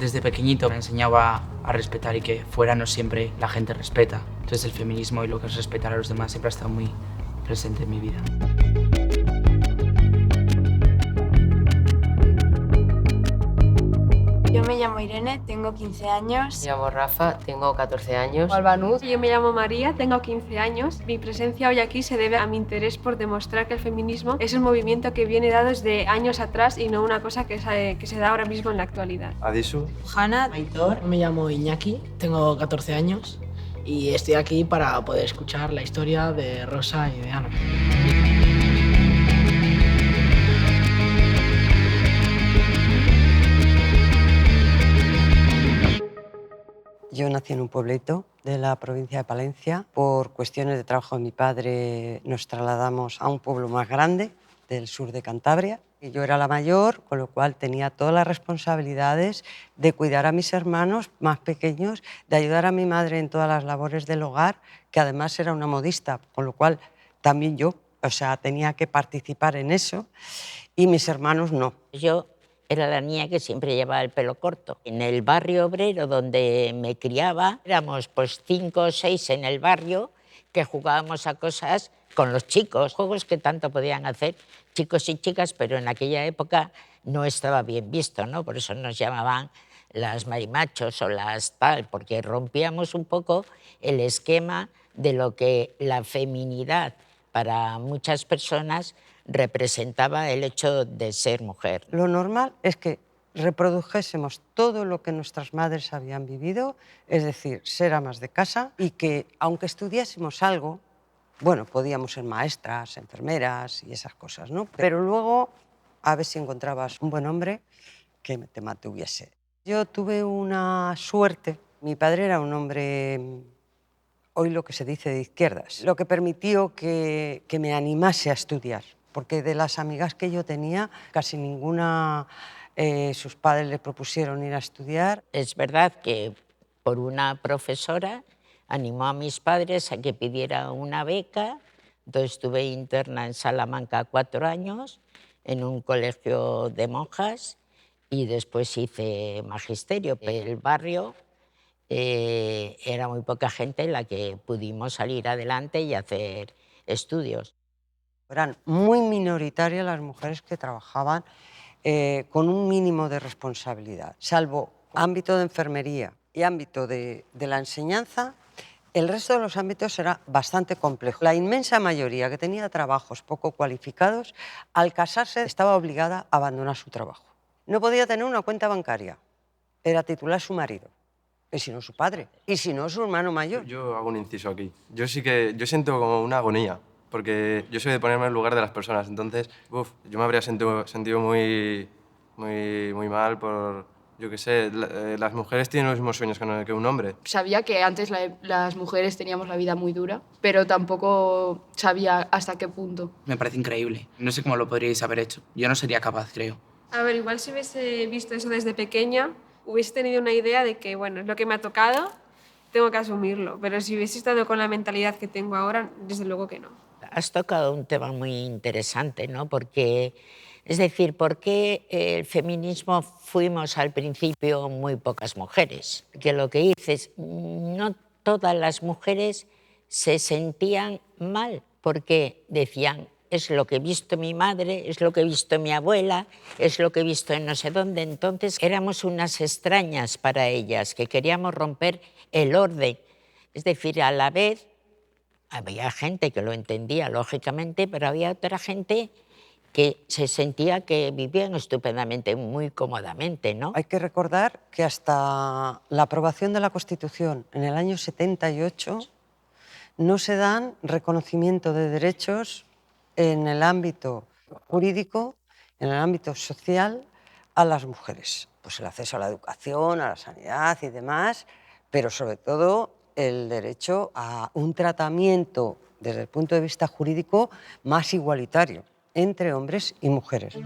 Desde pequeñito me enseñaba a respetar y que fuera no siempre la gente respeta. Entonces el feminismo y lo que es respetar a los demás siempre ha estado muy presente en mi vida. Yo me llamo Irene, tengo 15 años. Me llamo Rafa, tengo 14 años. Albanuz. Yo me llamo María, tengo 15 años. Mi presencia hoy aquí se debe a mi interés por demostrar que el feminismo es un movimiento que viene dado desde años atrás y no una cosa que se da ahora mismo en la actualidad. Adisu. Hanna, Aitor. Me llamo Iñaki, tengo 14 años y estoy aquí para poder escuchar la historia de Rosa y de Ana. Yo nací en un pueblito de la provincia de Palencia. Por cuestiones de trabajo de mi padre nos trasladamos a un pueblo más grande del sur de Cantabria. Y yo era la mayor, con lo cual tenía todas las responsabilidades de cuidar a mis hermanos más pequeños, de ayudar a mi madre en todas las labores del hogar, que además era una modista, con lo cual también yo, tenía que participar en eso, y mis hermanos no. Yo era la niña que siempre llevaba el pelo corto. En el barrio obrero donde me criaba, éramos pues 5 o 6 en el barrio que jugábamos a cosas con los chicos, juegos que tanto podían hacer chicos y chicas, pero en aquella época no estaba bien visto, ¿no? Por eso nos llamaban las marimachos o las tal, porque rompíamos un poco el esquema de lo que la feminidad para muchas personas representaba el hecho de ser mujer. Lo normal es que reprodujésemos todo lo que nuestras madres habían vivido, es decir, ser amas de casa, y que aunque estudiásemos algo, bueno, podíamos ser maestras, enfermeras y esas cosas, ¿no? Pero luego, a ver si encontrabas un buen hombre que te mantuviese. Yo tuve una suerte. Mi padre era un hombre, hoy lo que se dice de izquierdas, lo que permitió que me animase a estudiar, porque de las amigas que yo tenía, casi ninguna, sus padres le propusieron ir a estudiar. Es verdad que por una profesora animó a mis padres a que pidiera una beca. Entonces estuve interna en Salamanca 4 años, en un colegio de monjas, y después hice magisterio. El barrio era muy poca gente en la que pudimos salir adelante y hacer estudios. Eran muy minoritarias las mujeres que trabajaban con un mínimo de responsabilidad, salvo ámbito de enfermería y ámbito de la enseñanza. El resto de los ámbitos era bastante complejo. La inmensa mayoría que tenía trabajos poco cualificados, al casarse estaba obligada a abandonar su trabajo. No podía tener una cuenta bancaria, era titular su marido, y si no su padre, y si no su hermano mayor. Yo hago un inciso aquí. Yo siento como una agonía, porque yo soy de ponerme en el lugar de las personas, entonces yo me habría sentido muy mal por... Yo qué sé, las mujeres tienen los mismos sueños que un hombre. Sabía que antes las mujeres teníamos la vida muy dura, pero tampoco sabía hasta qué punto. Me parece increíble. No sé cómo lo podríais haber hecho. Yo no sería capaz, creo. A ver, igual si hubiese visto eso desde pequeña, hubiese tenido una idea de que, bueno, es lo que me ha tocado, tengo que asumirlo. Pero si hubiese estado con la mentalidad que tengo ahora, desde luego que no. Has tocado un tema muy interesante, ¿no? Porque... Es decir, ¿por qué el feminismo fuimos al principio muy pocas mujeres? Que lo que dices, no todas las mujeres se sentían mal, porque decían, es lo que he visto mi madre, es lo que he visto mi abuela, es lo que he visto en no sé dónde. Entonces éramos unas extrañas para ellas, que queríamos romper el orden. Es decir, a la vez había gente que lo entendía, lógicamente, pero había otra gente que se sentía que vivían estupendamente, muy cómodamente, ¿no? Hay que recordar que hasta la aprobación de la Constitución en el año 78 no se dan reconocimiento de derechos en el ámbito jurídico, en el ámbito social, a las mujeres. Pues el acceso a la educación, a la sanidad y demás, pero sobre todo el derecho a un tratamiento desde el punto de vista jurídico más igualitario entre hombres y mujeres.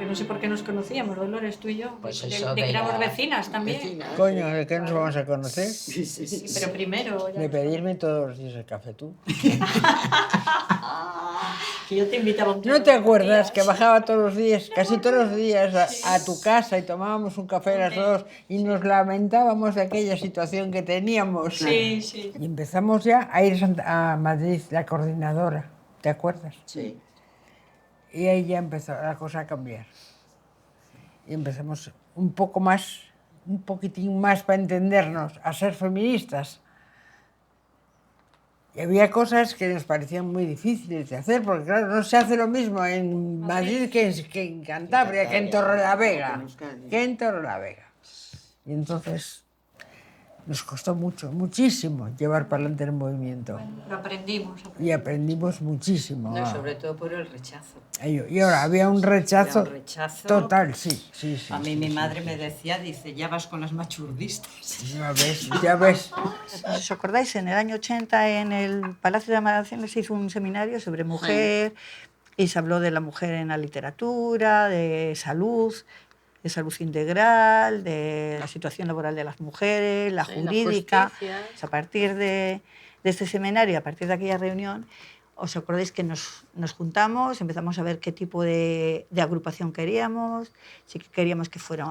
No sé por porque nos conocíamos, Dolores, tú y yo. Pues de eso que de éramos la- vecinas también. Vecinas. Coño, ¿de qué nos vamos a conocer? Sí, pero primero... ya De está. pedirme todos los días el café tú. Que yo te invitaba un ¿No te acuerdas que bajaba todos los días, casi todos los días, a tu casa y tomábamos un café las dos y nos lamentábamos de aquella situación que teníamos? Sí, sí. Y empezamos ya a ir a Madrid, la coordinadora, ¿te acuerdas? Sí. Y ahí ya empezó la cosa a cambiar. Y empezamos un poco más, un poquitín más para entendernos, a ser feministas. Y había cosas que nos parecían muy difíciles de hacer, porque claro, no se hace lo mismo en Madrid que en Cantabria, que en Torrelavega. Que en Torrelavega. Y entonces nos costó mucho, muchísimo llevar para adelante el movimiento. Lo aprendimos. Y aprendimos muchísimo. No, sobre todo por el rechazo. Y ahora había un rechazo, Había un rechazo. total, sí, sí, sí. A mí sí, mi sí, madre sí. me decía, dice, ya vas con las machurdistas. Ya ves, ya ves. ¿Os acordáis? En el año 80 en el Palacio de Amalgamaciones se hizo un seminario sobre mujer y se habló de la mujer en la literatura, de salud integral, de la situación laboral de las mujeres, la Sí, jurídica. la justicia. Pues a partir de este seminario, a partir de aquella reunión, ¿os acordáis que nos juntamos, empezamos a ver qué tipo de agrupación queríamos? Si queríamos que fuera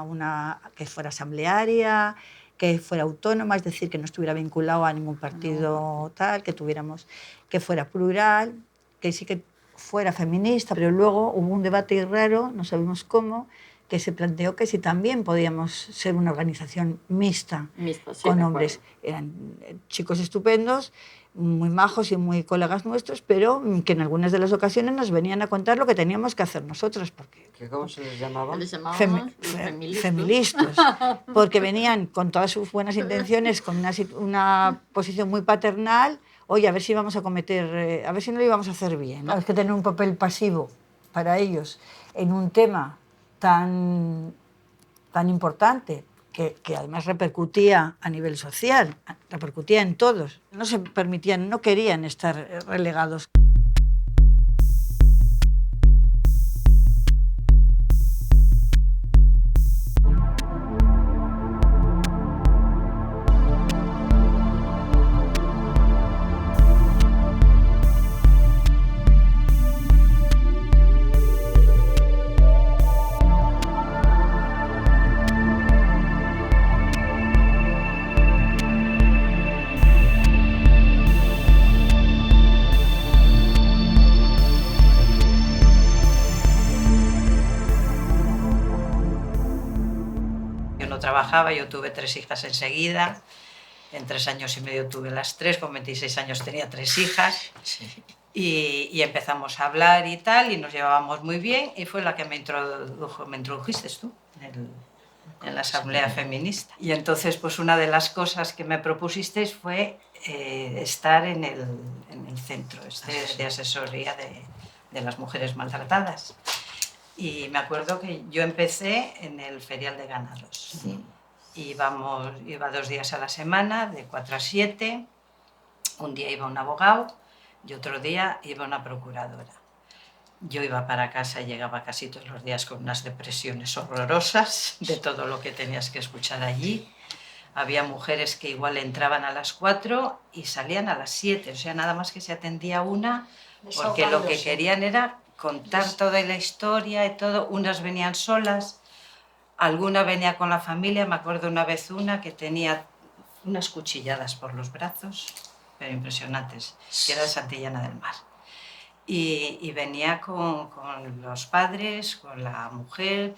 asamblearia, que fuera autónoma, es decir, que no estuviera vinculado a ningún partido tal, que fuera plural, que sí que fuera feminista, pero luego hubo un debate raro, no sabemos cómo, que se planteó que si también podíamos ser una organización mixta, Mixta, sí, con de hombres. Eran chicos estupendos, muy majos y muy colegas nuestros, pero que en algunas de las ocasiones nos venían a contar lo que teníamos que hacer nosotras, porque ¿Cómo se les llamaba? Les llamábamos feministas, porque venían con todas sus buenas intenciones, con una posición muy paternal, oye, a ver si vamos a cometer, a ver si no lo íbamos a hacer bien, ¿no? Es que tener un papel pasivo para ellos en un tema tan importante, que además repercutía a nivel social, repercutía en todos. No se permitían, no querían estar relegados. Trabajaba, yo tuve 3 hijas enseguida, en 3 años y medio tuve las 3, con 26 años tenía 3 hijas y empezamos a hablar y tal, y nos llevábamos muy bien, y fue la que me introdujiste tú en la Asamblea Feminista. Y entonces pues una de las cosas que me propusisteis fue estar en el centro de asesoría de las mujeres maltratadas. Y me acuerdo que yo empecé en el ferial de ganados. Sí. Iba 2 días a la semana, de 4 a 7. Un día iba un abogado y otro día iba una procuradora. Yo iba para casa y llegaba casi todos los días con unas depresiones horrorosas de todo lo que tenías que escuchar allí. Había mujeres que igual entraban a las 4 y salían a las 7. O sea, nada más que se atendía una, porque lo que querían era contar toda la historia y todo. Unas venían solas, alguna venía con la familia. Me acuerdo una vez una que tenía unas cuchilladas por los brazos, pero impresionantes, que era de Santillana del Mar. Y venía con los padres, con la mujer,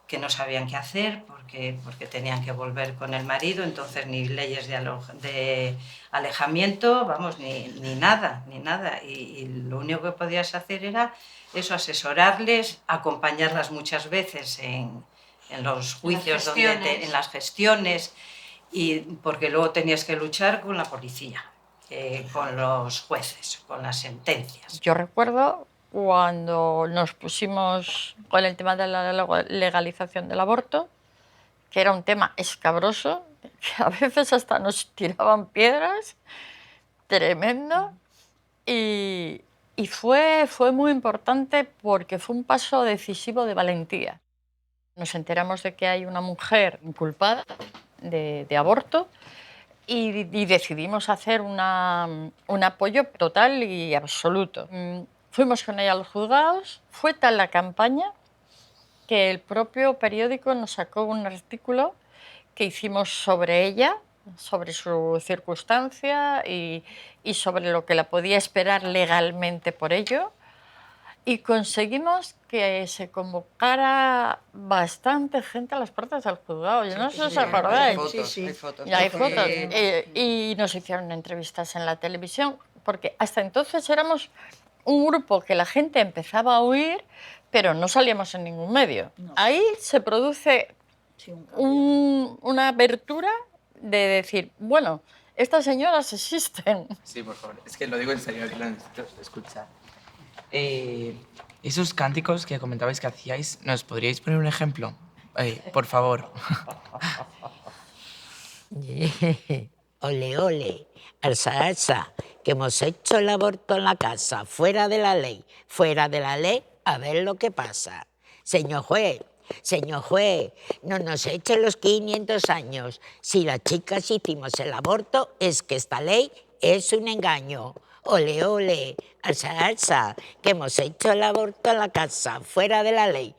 que no sabían qué hacer porque tenían que volver con el marido, entonces ni leyes de alejamiento, vamos, ni nada. Y lo único que podías hacer era eso, asesorarles, acompañarlas muchas veces en los juicios, en las gestiones, y porque luego tenías que luchar con la policía, con los jueces, con las sentencias. Yo recuerdo cuando nos pusimos con el tema de la legalización del aborto, que era un tema escabroso, que a veces hasta nos tiraban piedras, tremendo, y fue muy importante porque fue un paso decisivo de valentía. Nos enteramos de que hay una mujer inculpada de aborto y decidimos hacer un apoyo total y absoluto. Fuimos con ella a los juzgados, fue tal la campaña que el propio periódico nos sacó un artículo que hicimos sobre ella, sobre su circunstancia y sobre lo que la podía esperar legalmente por ello. Y conseguimos que se convocara bastante gente a las puertas del juzgado. Yo no sé si os acordáis. Hay fotos. Y hay fotos. Y nos hicieron entrevistas en la televisión, porque hasta entonces éramos un grupo que la gente empezaba a oír, pero no salíamos en ningún medio. No. Ahí se produce una abertura de decir, bueno, estas señoras existen. Sí, por favor, es que lo digo en serio, que lo necesito escuchar. Esos cánticos que comentabais que hacíais, ¿nos podríais poner un ejemplo? Por favor. Ole, ole, alza, alza, que hemos hecho el aborto en la casa, fuera de la ley, a ver lo que pasa. Señor juez, no nos echen los 500 años. Si las chicas hicimos el aborto, es que esta ley es un engaño. Ole, ole, alza, alza, que hemos hecho el aborto en la casa, fuera de la ley,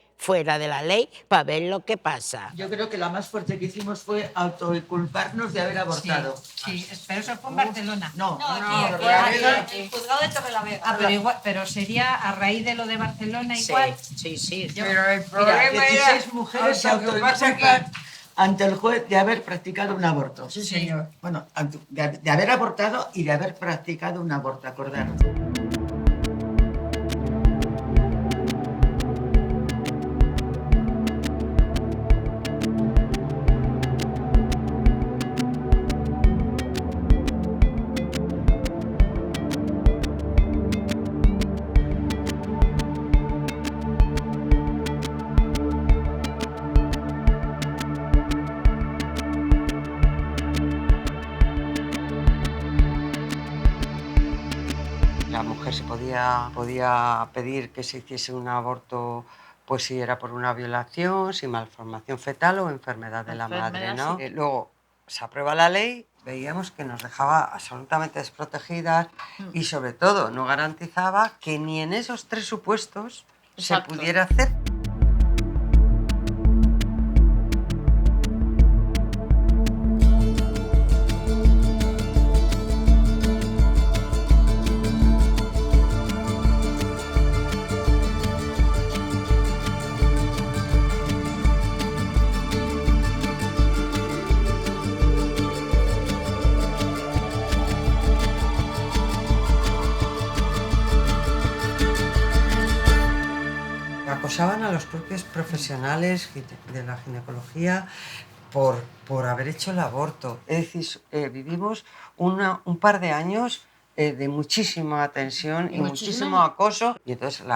para ver lo que pasa. Yo creo que lo más fuerte que hicimos fue autoculparnos de haber abortado. Sí, pero eso fue en Barcelona. No, aquí, el juzgado de Torrelavega. Pero igual, pero sería a raíz de lo de Barcelona igual. Sí. Pero el problema 16 mujeres se autoculpan ante el juez de haber practicado un aborto. Sí, señor. Bueno, de haber abortado y de haber practicado un aborto, acordaros. La mujer se podía pedir que se hiciese un aborto, pues si era por una violación, si malformación fetal o enfermedad de la madre, ¿no? Sí. Luego se aprueba la ley, veíamos que nos dejaba absolutamente desprotegidas y sobre todo no garantizaba que ni en esos 3 supuestos Exacto. se pudiera hacer. Acosaban a los propios profesionales de la ginecología por haber hecho el aborto. Es decir, vivimos un par de años de muchísima tensión y muchísimo acoso. Y entonces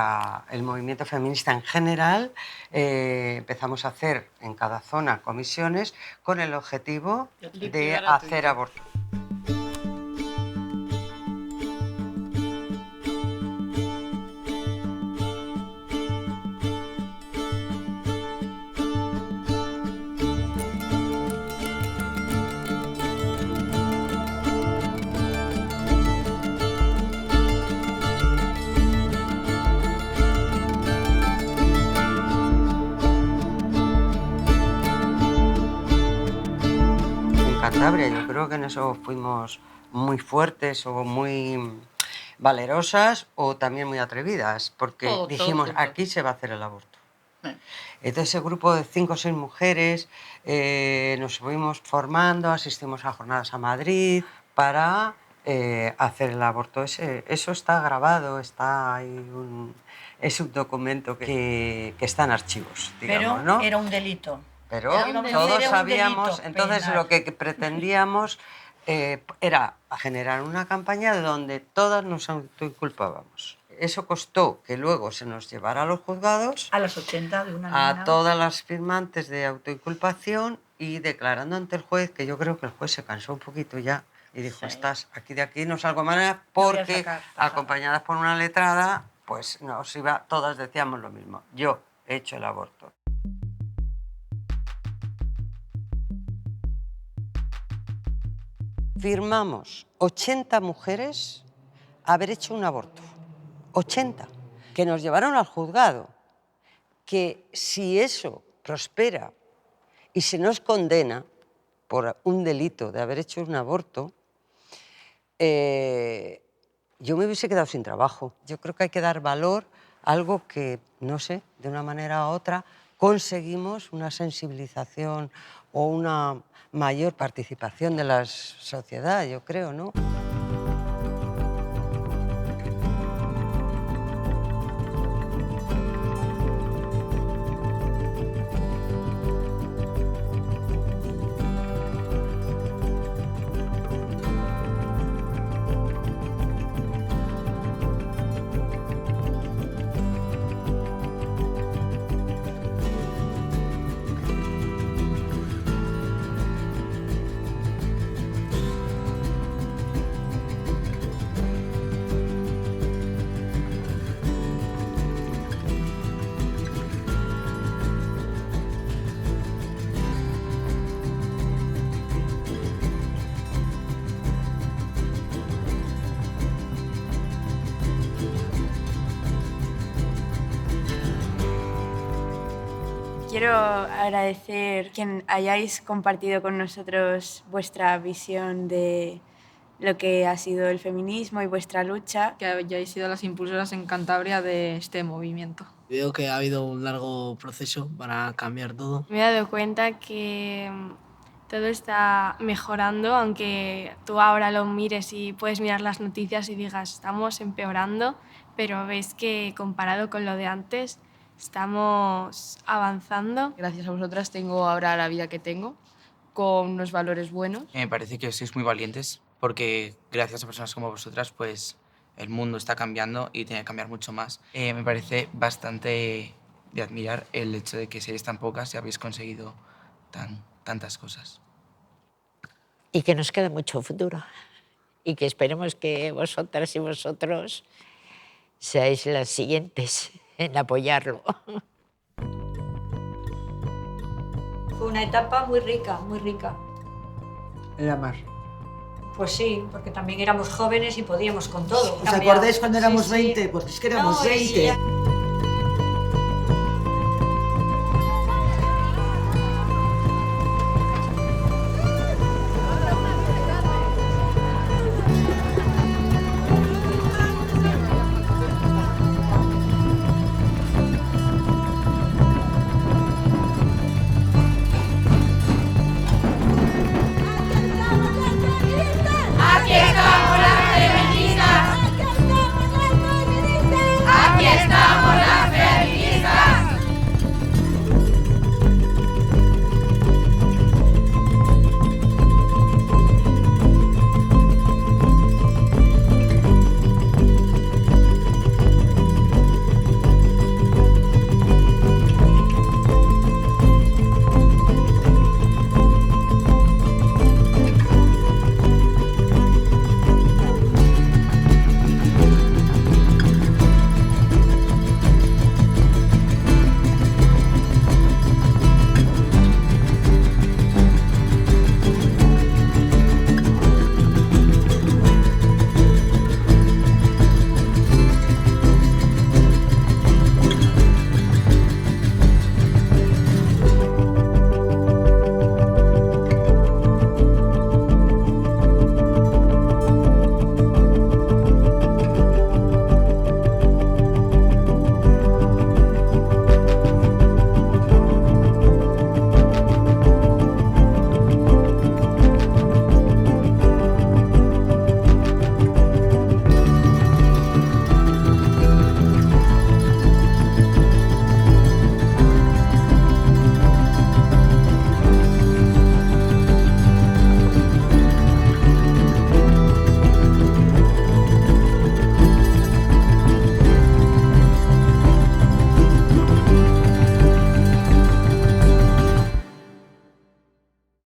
el movimiento feminista en general empezamos a hacer en cada zona comisiones con el objetivo de hacer aborto. Cantabria, yo creo que en eso fuimos muy fuertes o muy valerosas o también muy atrevidas, porque dijimos, aquí se va a hacer el aborto. Entonces ese grupo de 5 o 6 mujeres nos fuimos formando, asistimos a jornadas a Madrid para hacer el aborto. Eso está grabado, está ahí es un documento que está en archivos, digamos, Pero ¿no? era un delito. Pero todos sabíamos, entonces penal. lo que pretendíamos era generar una campaña donde todas nos autoinculpábamos. Eso costó que luego se nos llevara a los juzgados, A los 80 de una a todas las firmantes de autoinculpación y declarando ante el juez, que yo creo que el juez se cansó un poquito ya y dijo, estás aquí de aquí, no salgo más, porque acompañadas por una letrada, pues todas decíamos lo mismo, yo he hecho el aborto. firmamos 80 mujeres haber hecho un aborto. 80. Que nos llevaron al juzgado. Que si eso prospera y se nos condena por un delito de haber hecho un aborto, yo me hubiese quedado sin trabajo. Yo creo que hay que dar valor a algo que, no sé, de una manera u otra conseguimos una sensibilización o una mayor participación de la sociedad, yo creo, ¿no? Quiero agradecer que hayáis compartido con nosotros vuestra visión de lo que ha sido el feminismo y vuestra lucha. Que hayáis sido las impulsoras en Cantabria de este movimiento. Veo que ha habido un largo proceso para cambiar todo. Me he dado cuenta que todo está mejorando, aunque tú ahora lo mires y puedes mirar las noticias y digas estamos empeorando, pero ves que comparado con lo de antes estamos avanzando. Gracias a vosotras tengo ahora la vida que tengo, con unos valores buenos. Me parece que sois muy valientes porque gracias a personas como vosotras pues el mundo está cambiando y tiene que cambiar mucho más. Me parece bastante de admirar el hecho de que seáis tan pocas y habéis conseguido tantas cosas. Y que nos queda mucho futuro y que esperemos que vosotras y vosotros seáis las siguientes en apoyarlo. Fue una etapa muy rica, muy rica. Era más. Pues sí, porque también éramos jóvenes y podíamos con todo. ¿Os acordáis cuando éramos Sí, sí. 20? Porque es que éramos No, 20.